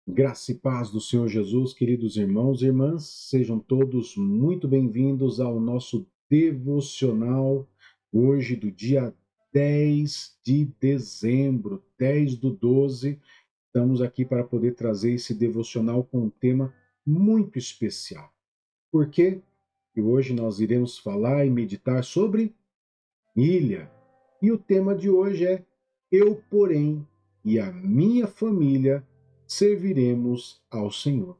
Graça e paz do Senhor Jesus, queridos irmãos e irmãs, sejam todos muito bem-vindos ao nosso devocional, hoje do dia 10 de dezembro, 10/12. Estamos aqui para poder trazer esse devocional com um tema muito especial. Por quê? E hoje nós iremos falar e meditar sobre ilha. E o tema de hoje é: Eu, porém, e a minha família serviremos ao Senhor.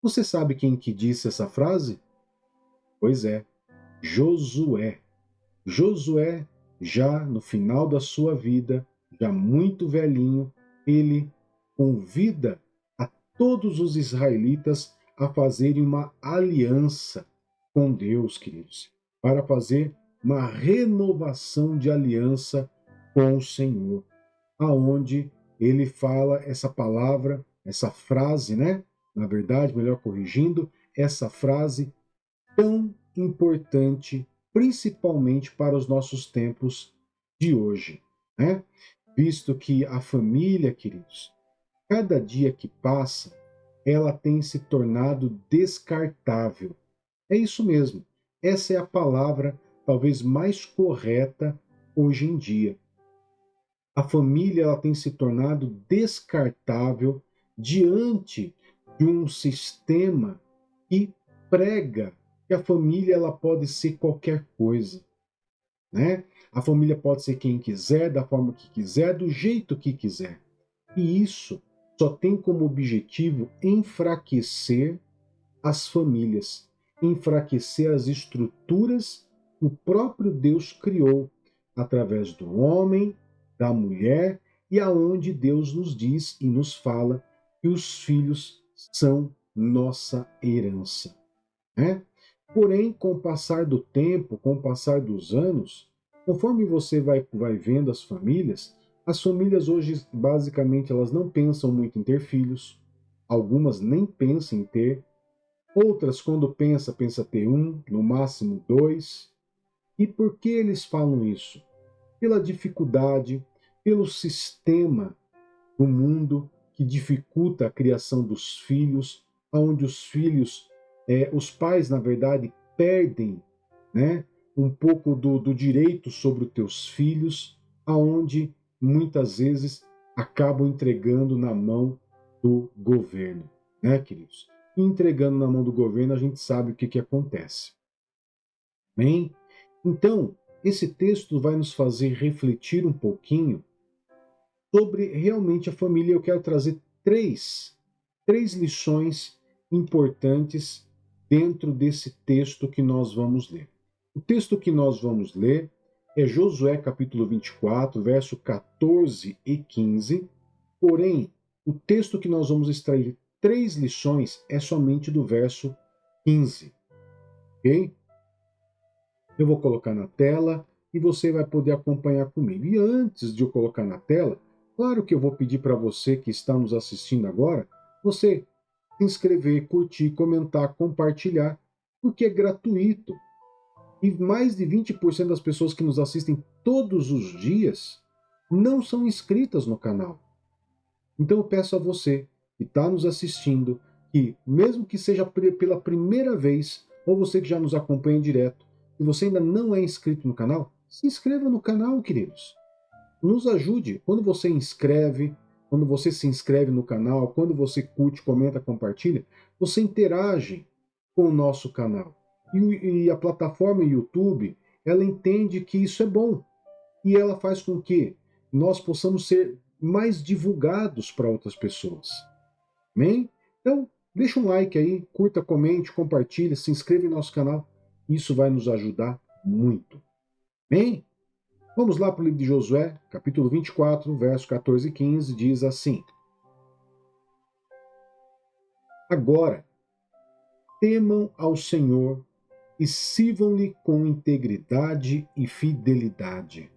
Você sabe quem que disse essa frase? Pois é, Josué. Josué, já no final da sua vida, já muito velhinho, ele convida a todos os israelitas a fazerem uma aliança com Deus, queridos, para fazer uma renovação de aliança com o Senhor, aonde ele fala essa palavra, essa frase, né? Na verdade, melhor corrigindo, essa frase tão importante, principalmente para os nossos tempos de hoje, né? Visto que a família, queridos, cada dia que passa, ela tem se tornado descartável. É isso mesmo. Essa é a palavra talvez mais correta hoje em dia. A família ela tem se tornado descartável diante de um sistema que prega que a família ela pode ser qualquer coisa, né? A família pode ser quem quiser, da forma que quiser, do jeito que quiser. E isso só tem como objetivo enfraquecer as famílias, enfraquecer as estruturas que o próprio Deus criou através do homem, da mulher e aonde Deus nos diz e nos fala que os filhos são nossa herança, né? Porém, com o passar do tempo, com o passar dos anos, conforme você vai vendo as famílias hoje, basicamente, elas não pensam muito em ter filhos, algumas nem pensam em ter, outras, quando pensa ter um, no máximo dois. E por que eles falam isso? Pela dificuldade, pelo sistema do mundo que dificulta a criação dos filhos, onde os filhos, os pais, na verdade, perdem, né, um pouco do direito sobre os teus filhos, aonde muitas vezes acabam entregando na mão do governo, né, queridos? E entregando na mão do governo, a gente sabe o que acontece. Bem, então, esse texto vai nos fazer refletir um pouquinho sobre realmente a família. Eu quero trazer três lições importantes dentro desse texto que nós vamos ler. O texto que nós vamos ler é Josué capítulo 24, verso 14 e 15. Porém, o texto que nós vamos extrair três lições é somente do verso 15. Ok? Eu vou colocar na tela e você vai poder acompanhar comigo. E antes de eu colocar na tela, claro que eu vou pedir para você que está nos assistindo agora, você se inscrever, curtir, comentar, compartilhar, porque é gratuito. E mais de 20% das pessoas que nos assistem todos os dias não são inscritas no canal. Então eu peço a você que está nos assistindo, que mesmo que seja pela primeira vez, ou você que já nos acompanha direto, se você ainda não é inscrito no canal, se inscreva no canal, queridos. Nos ajude. Quando você inscreve, quando você se inscreve no canal, quando você curte, comenta, compartilha, você interage com o nosso canal. E a plataforma YouTube, ela entende que isso é bom. E ela faz com que nós possamos ser mais divulgados para outras pessoas. Amém? Então, deixa um like aí, curta, comente, compartilha, se inscreva em nosso canal. Isso vai nos ajudar muito. Amém? Vamos lá para o livro de Josué, capítulo 24, verso 14 e 15, diz assim: Agora, temam ao Senhor e sirvam-lhe com integridade e fidelidade.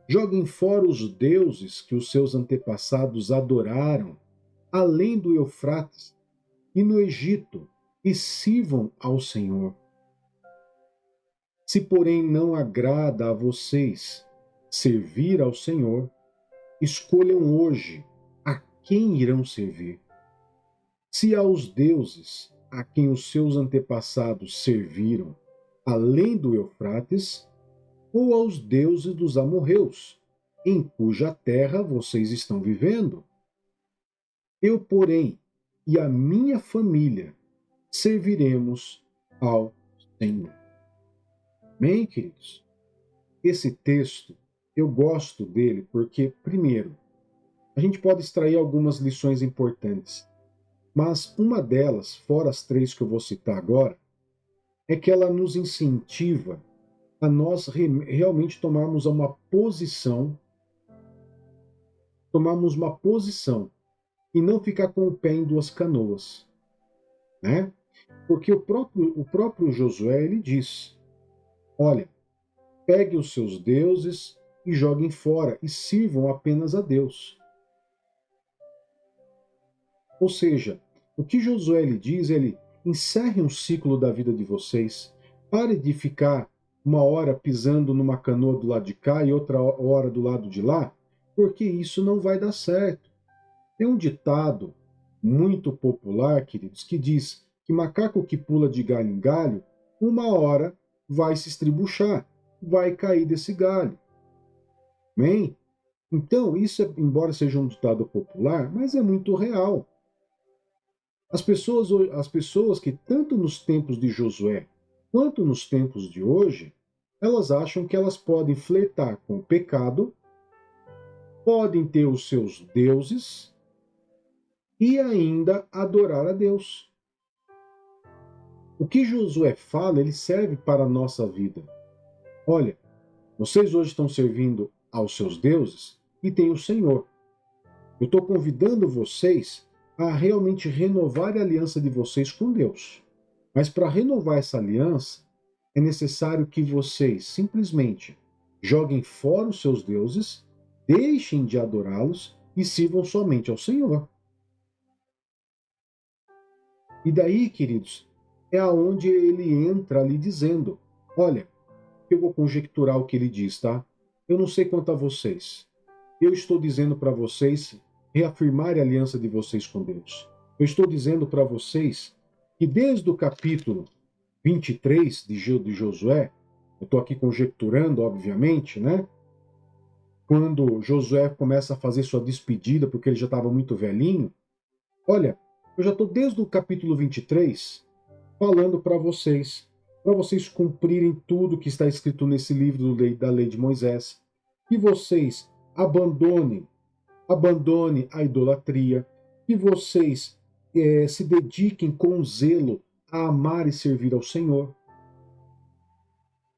Joguem fora os deuses que os seus antepassados adoraram, além do Eufrates e no Egito, e sirvam ao Senhor. Se, porém, não agrada a vocês servir ao Senhor, escolham hoje a quem irão servir. Se aos deuses a quem os seus antepassados serviram, além do Eufrates, ou aos deuses dos amorreus, em cuja terra vocês estão vivendo. Eu, porém, e a minha família serviremos ao Senhor. Amém, queridos? Esse texto, eu gosto dele porque, primeiro, a gente pode extrair algumas lições importantes, mas uma delas, fora as três que eu vou citar agora, é que ela nos incentiva a nós realmente tomarmos uma posição e não ficar com o pé em duas canoas, né? Porque o próprio Josué, ele diz, olha, peguem os seus deuses e joguem fora e sirvam apenas a Deus. Ou seja, o que Josué lhe diz, ele encerre um ciclo da vida de vocês, pare de ficar uma hora pisando numa canoa do lado de cá e outra hora do lado de lá, porque isso não vai dar certo. Tem um ditado muito popular, queridos, que diz que macaco que pula de galho em galho, uma hora vai se estribuchar, vai cair desse galho. Amém? Então, isso, embora seja um ditado popular, mas é muito real. As pessoas que, tanto nos tempos de Josué quanto nos tempos de hoje, elas acham que elas podem flertar com o pecado, podem ter os seus deuses e ainda adorar a Deus. O que Josué fala, ele serve para a nossa vida. Olha, vocês hoje estão servindo aos seus deuses e tem o Senhor. Eu estou convidando vocês a realmente renovar a aliança de vocês com Deus. Mas para renovar essa aliança, é necessário que vocês simplesmente joguem fora os seus deuses, deixem de adorá-los e sirvam somente ao Senhor. E daí, queridos, é aonde ele entra ali dizendo, olha, eu vou conjecturar o que ele diz, tá? Eu não sei quanto a vocês. Eu estou dizendo para vocês reafirmar a aliança de vocês com Deus. Eu estou dizendo para vocês que desde o capítulo 23 de Josué, eu estou aqui conjecturando, obviamente, né? Quando Josué começa a fazer sua despedida, porque ele já estava muito velhinho, olha, eu já estou desde o capítulo 23 falando para vocês cumprirem tudo que está escrito nesse livro da lei de Moisés, que vocês abandone a idolatria, que vocês se dediquem com zelo a amar e servir ao Senhor.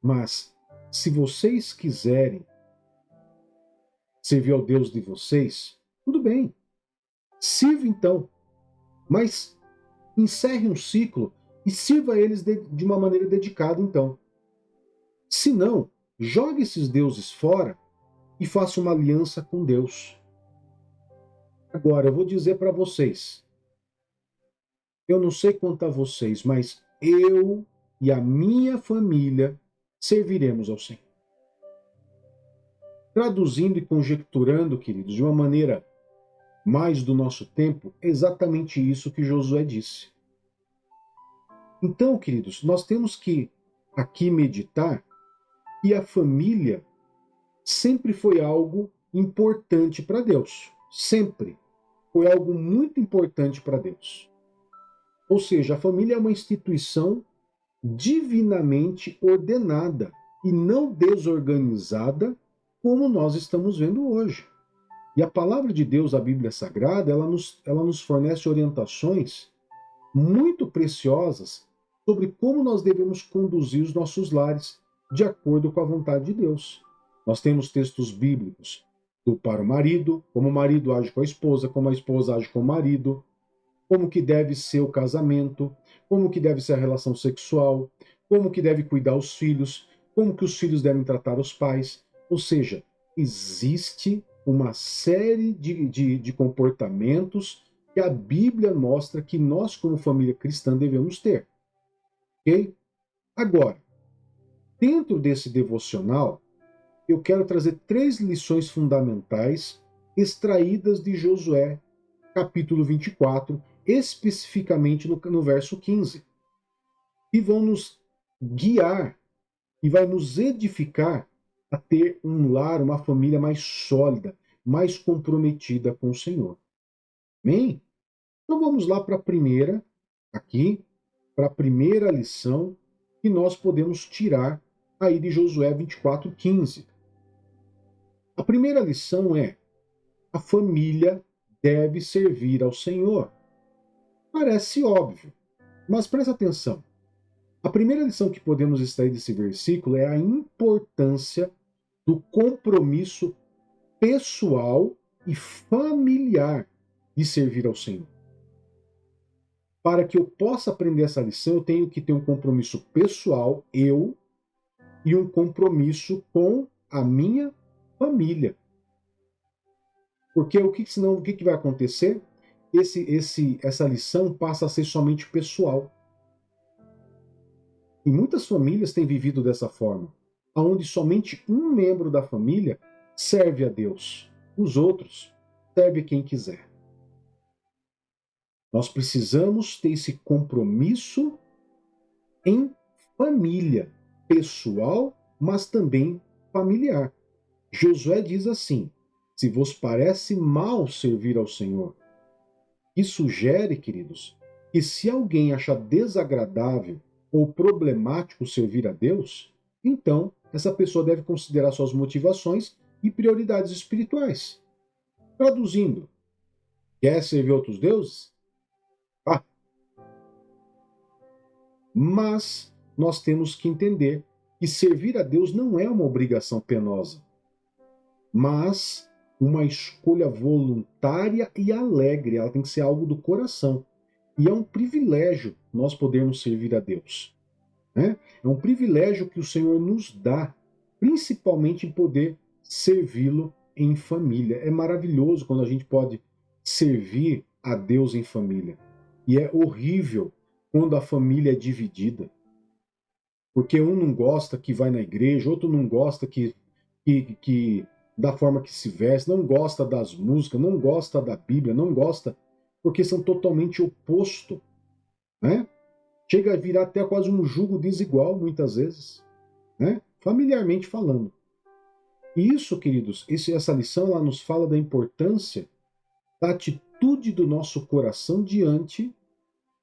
Mas, se vocês quiserem servir ao Deus de vocês, tudo bem, sirva então, mas encerre um ciclo e sirva a eles de uma maneira dedicada então. Se não, jogue esses deuses fora e faça uma aliança com Deus. Agora, eu vou dizer para vocês, eu não sei quanto a vocês, mas eu e a minha família serviremos ao Senhor. Traduzindo e conjecturando, queridos, de uma maneira mais do nosso tempo, é exatamente isso que Josué disse. Então, queridos, nós temos que aqui meditar que a família sempre foi algo importante para Deus. Sempre foi algo muito importante para Deus. Ou seja, a família é uma instituição divinamente ordenada e não desorganizada como nós estamos vendo hoje. E a palavra de Deus, a Bíblia Sagrada, ela nos fornece orientações muito preciosas sobre como nós devemos conduzir os nossos lares de acordo com a vontade de Deus. Nós temos textos bíblicos para o marido, como o marido age com a esposa, como a esposa age com o marido, como que deve ser o casamento, como que deve ser a relação sexual, como que deve cuidar os filhos, como que os filhos devem tratar os pais. Ou seja, existe uma série de comportamentos que a Bíblia mostra que nós, como família cristã, devemos ter. Ok? Agora, dentro desse devocional, eu quero trazer 3 lições fundamentais extraídas de Josué, capítulo 24, especificamente no verso 15, e vão nos guiar e vai nos edificar a ter um lar, uma família mais sólida, mais comprometida com o Senhor. Amém? Então vamos lá para a primeira, aqui, para a primeira lição que nós podemos tirar aí de Josué 24:15. A primeira lição é: a família deve servir ao Senhor. Parece óbvio, mas presta atenção. A primeira lição que podemos extrair desse versículo é a importância do compromisso pessoal e familiar de servir ao Senhor. Para que eu possa aprender essa lição, eu tenho que ter um compromisso pessoal, eu, e um compromisso com a minha família. Porque senão o que vai acontecer? Essa lição passa a ser somente pessoal. E muitas famílias têm vivido dessa forma, onde somente um membro da família serve a Deus. Os outros servem quem quiser. Nós precisamos ter esse compromisso em família, pessoal, mas também familiar. Josué diz assim: se vos parece mal servir ao Senhor. E sugere, queridos, que se alguém achar desagradável ou problemático servir a Deus, então essa pessoa deve considerar suas motivações e prioridades espirituais. Traduzindo, quer servir outros deuses? Ah, mas nós temos que entender que servir a Deus não é uma obrigação penosa, mas uma escolha voluntária e alegre. Ela tem que ser algo do coração. E é um privilégio nós podermos servir a Deus. Né? É um privilégio que o Senhor nos dá, principalmente em poder servi-lo em família. É maravilhoso quando a gente pode servir a Deus em família. E é horrível quando a família é dividida. Porque um não gosta que vai na igreja, outro não gosta que da forma que se veste, não gosta das músicas, não gosta da Bíblia, não gosta, porque são totalmente opostos, né? Chega a virar até quase um jugo desigual, muitas vezes, né? Familiarmente falando. E isso, queridos, essa lição ela nos fala da importância da atitude do nosso coração diante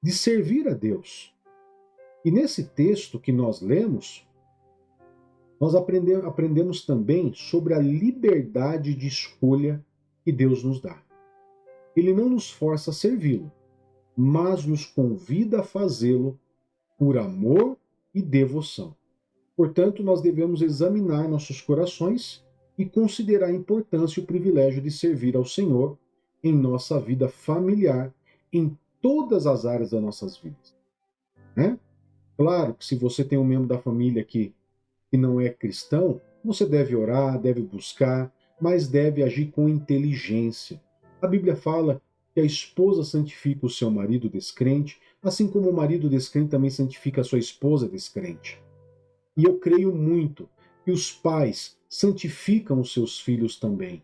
de servir a Deus. E nesse texto que nós lemos, nós aprendemos também sobre a liberdade de escolha que Deus nos dá. Ele não nos força a servi-lo, mas nos convida a fazê-lo por amor e devoção. Portanto, nós devemos examinar nossos corações e considerar a importância e o privilégio de servir ao Senhor em nossa vida familiar, em todas as áreas das nossas vidas. Né? Claro que se você tem um membro da família que não é cristão, você deve orar, deve buscar, mas deve agir com inteligência. A Bíblia fala que a esposa santifica o seu marido descrente, assim como o marido descrente também santifica a sua esposa descrente. E eu creio muito que os pais santificam os seus filhos também.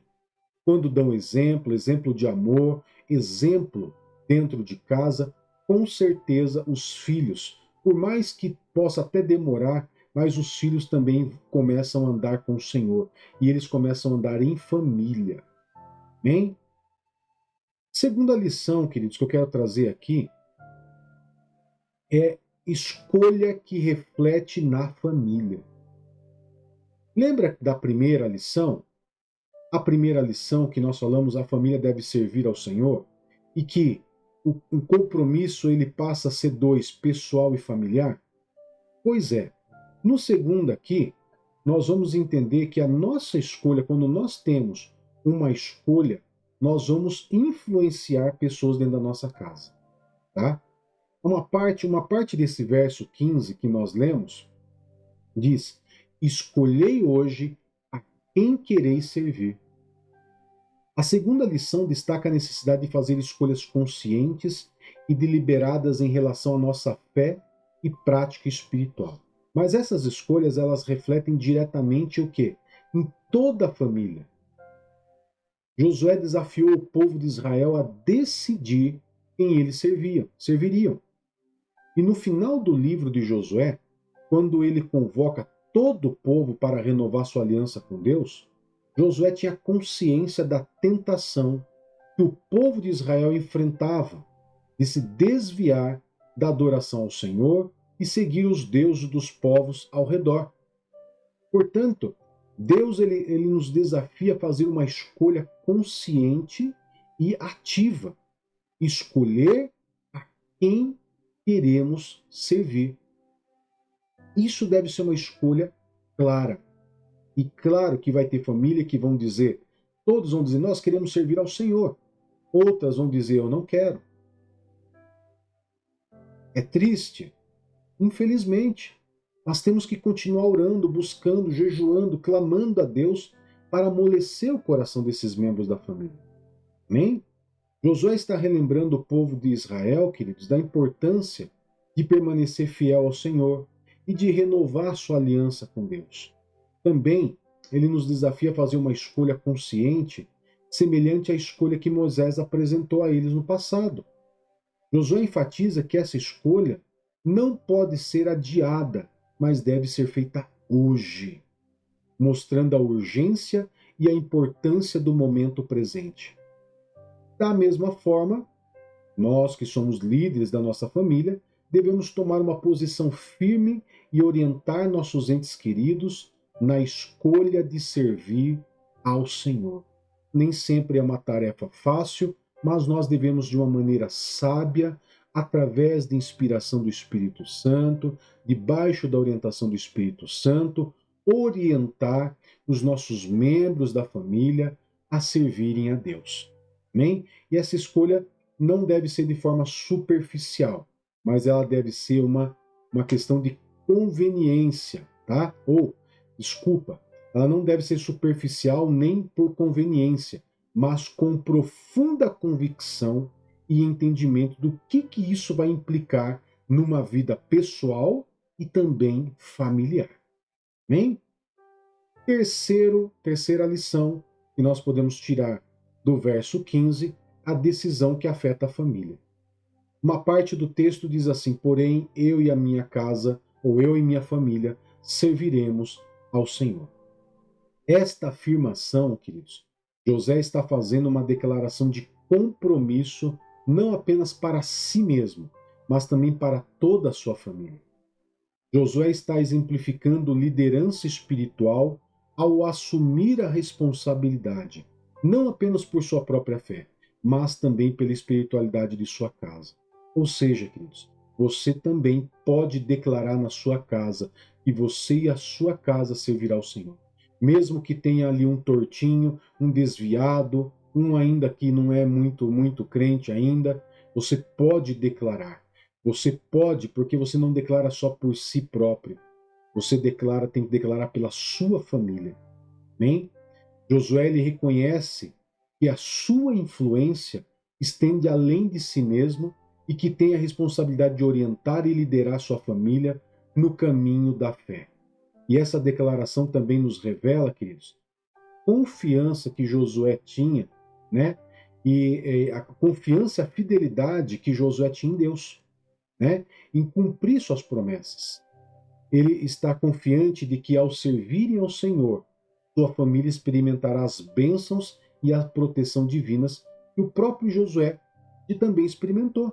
Quando dão exemplo de amor, exemplo dentro de casa, com certeza os filhos, por mais que possa até demorar, mas os filhos também começam a andar com o Senhor. E eles começam a andar em família. Amém? Segunda lição, queridos, que eu quero trazer aqui é escolha que reflete na família. Lembra da primeira lição? A primeira lição que nós falamos, a família deve servir ao Senhor, e que o compromisso ele passa a ser dois, pessoal e familiar? Pois é. No segundo aqui, nós vamos entender que a nossa escolha, quando nós temos uma escolha, nós vamos influenciar pessoas dentro da nossa casa. Tá? Uma parte desse verso 15 que nós lemos diz: escolhei hoje a quem quereis servir. A segunda lição destaca a necessidade de fazer escolhas conscientes e deliberadas em relação à nossa fé e prática espiritual. Mas essas escolhas, elas refletem diretamente o quê? Em toda a família. Josué desafiou o povo de Israel a decidir quem eles serviriam. E no final do livro de Josué, quando ele convoca todo o povo para renovar sua aliança com Deus, Josué tinha consciência da tentação que o povo de Israel enfrentava de se desviar da adoração ao Senhor e seguir os deuses dos povos ao redor. Portanto, Deus ele nos desafia a fazer uma escolha consciente e ativa, escolher a quem queremos servir. Isso deve ser uma escolha clara. E claro que vai ter família que vão dizer, todos vão dizer, nós queremos servir ao Senhor. Outras vão dizer, eu não quero. É triste, infelizmente. Mas temos que continuar orando, buscando, jejuando, clamando a Deus para amolecer o coração desses membros da família. Amém? Josué está relembrando o povo de Israel, queridos, da importância de permanecer fiel ao Senhor e de renovar sua aliança com Deus. Também, ele nos desafia a fazer uma escolha consciente, semelhante à escolha que Moisés apresentou a eles no passado. Josué enfatiza que essa escolha não pode ser adiada, mas deve ser feita hoje, mostrando a urgência e a importância do momento presente. Da mesma forma, nós que somos líderes da nossa família, devemos tomar uma posição firme e orientar nossos entes queridos na escolha de servir ao Senhor. Nem sempre é uma tarefa fácil, mas nós devemos, de uma maneira sábia, através de inspiração do Espírito Santo, debaixo da orientação do Espírito Santo, orientar os nossos membros da família a servirem a Deus. Amém? E essa escolha não deve ser de forma superficial, mas ela deve ser uma questão de conveniência, tá? Desculpa, ela não deve ser superficial nem por conveniência, mas com profunda convicção e entendimento do que isso vai implicar numa vida pessoal e também familiar. Amém? Terceira lição que nós podemos tirar do verso 15, a decisão que afeta a família. Uma parte do texto diz assim, porém, eu e a minha casa, ou eu e minha família, serviremos ao Senhor. Esta afirmação, queridos, José está fazendo uma declaração de compromisso, não apenas para si mesmo, mas também para toda a sua família. Josué está exemplificando liderança espiritual ao assumir a responsabilidade, não apenas por sua própria fé, mas também pela espiritualidade de sua casa. Ou seja, queridos, você também pode declarar na sua casa que você e a sua casa servirá ao Senhor. Mesmo que tenha ali um tortinho, um desviado, um ainda que não é muito crente ainda, você pode declarar. Você pode, porque você não declara só por si próprio. Você tem que declarar pela sua família. Amém? Josué ele reconhece que a sua influência estende além de si mesmo e que tem a responsabilidade de orientar e liderar sua família no caminho da fé. E essa declaração também nos revela, queridos, confiança que Josué tinha, né? E a confiança, a fidelidade que Josué tinha em Deus, né? Em cumprir suas promessas. Ele está confiante de que ao servirem ao Senhor, sua família experimentará as bênçãos e a proteção divinas que o próprio Josué também experimentou.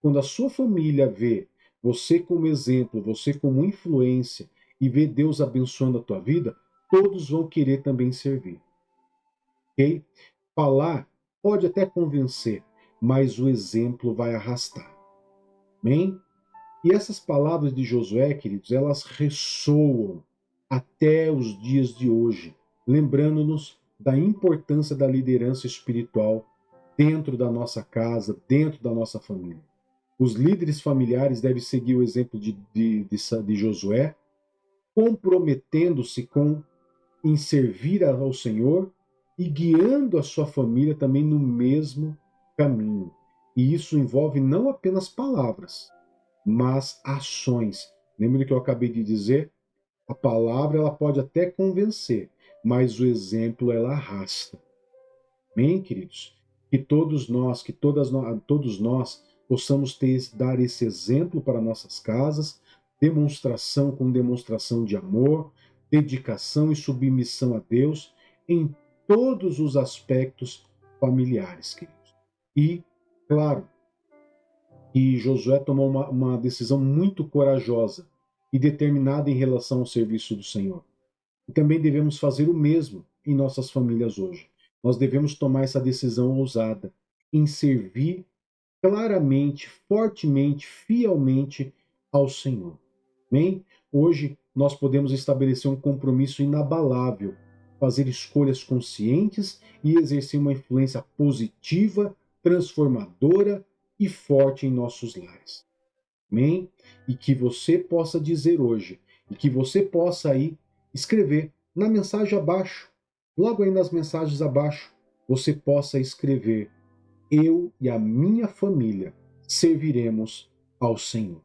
Quando a sua família vê você como exemplo, você como influência e vê Deus abençoando a tua vida, todos vão querer também servir. Ok? Falar pode até convencer, mas o exemplo vai arrastar. Amém? E essas palavras de Josué, queridos, elas ressoam até os dias de hoje, lembrando-nos da importância da liderança espiritual dentro da nossa casa, dentro da nossa família. Os líderes familiares devem seguir o exemplo de Josué, comprometendo-se em servir ao Senhor e guiando a sua família também no mesmo caminho. E isso envolve não apenas palavras, mas ações. Lembra do que eu acabei de dizer? A palavra ela pode até convencer, mas o exemplo ela arrasta. Amém, queridos? Que todos nós, todos nós possamos dar esse exemplo para nossas casas, demonstração com demonstração de amor, dedicação e submissão a Deus em todos os aspectos familiares, queridos. E, claro, que Josué tomou uma decisão muito corajosa e determinada em relação ao serviço do Senhor. E também devemos fazer o mesmo em nossas famílias hoje. Nós devemos tomar essa decisão ousada em servir claramente, fortemente, fielmente ao Senhor. Amém? Hoje nós podemos estabelecer um compromisso inabalável, fazer escolhas conscientes e exercer uma influência positiva, transformadora e forte em nossos lares. Amém? E que você possa dizer hoje, e que você possa aí escrever na mensagem abaixo, logo aí nas mensagens abaixo, você possa escrever: eu e a minha família serviremos ao Senhor.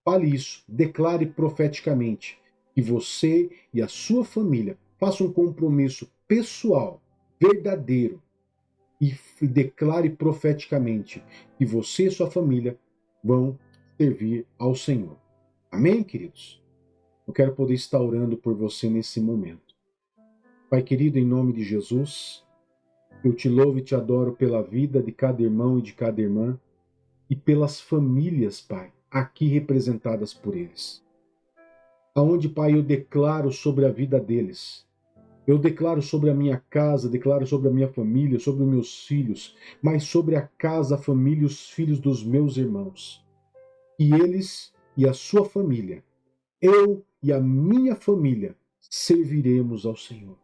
Fale isso, declare profeticamente que você e a sua família façam um compromisso pessoal, verdadeiro, e declare profeticamente que você e sua família vão servir ao Senhor. Amém, queridos? Eu quero poder estar orando por você nesse momento. Pai querido, em nome de Jesus, eu te louvo e te adoro pela vida de cada irmão e de cada irmã e pelas famílias, Pai, aqui representadas por eles. Aonde, Pai, eu declaro sobre a vida deles. Eu declaro sobre a minha casa, declaro sobre a minha família, sobre os meus filhos, mas sobre a casa, a família e os filhos dos meus irmãos. E eles e a sua família, eu e a minha família, serviremos ao Senhor.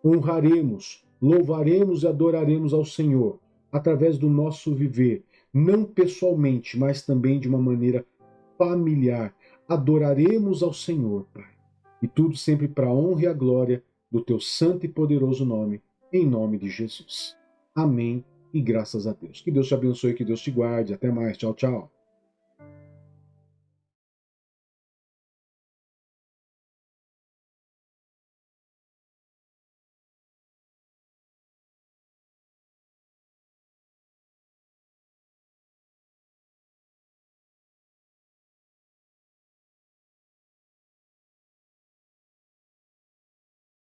Honraremos, louvaremos e adoraremos ao Senhor através do nosso viver, não pessoalmente, mas também de uma maneira familiar. Adoraremos ao Senhor, Pai. E tudo sempre para a honra e a glória do teu santo e poderoso nome, em nome de Jesus. Amém e graças a Deus. Que Deus te abençoe, que Deus te guarde. Até mais. Tchau, tchau.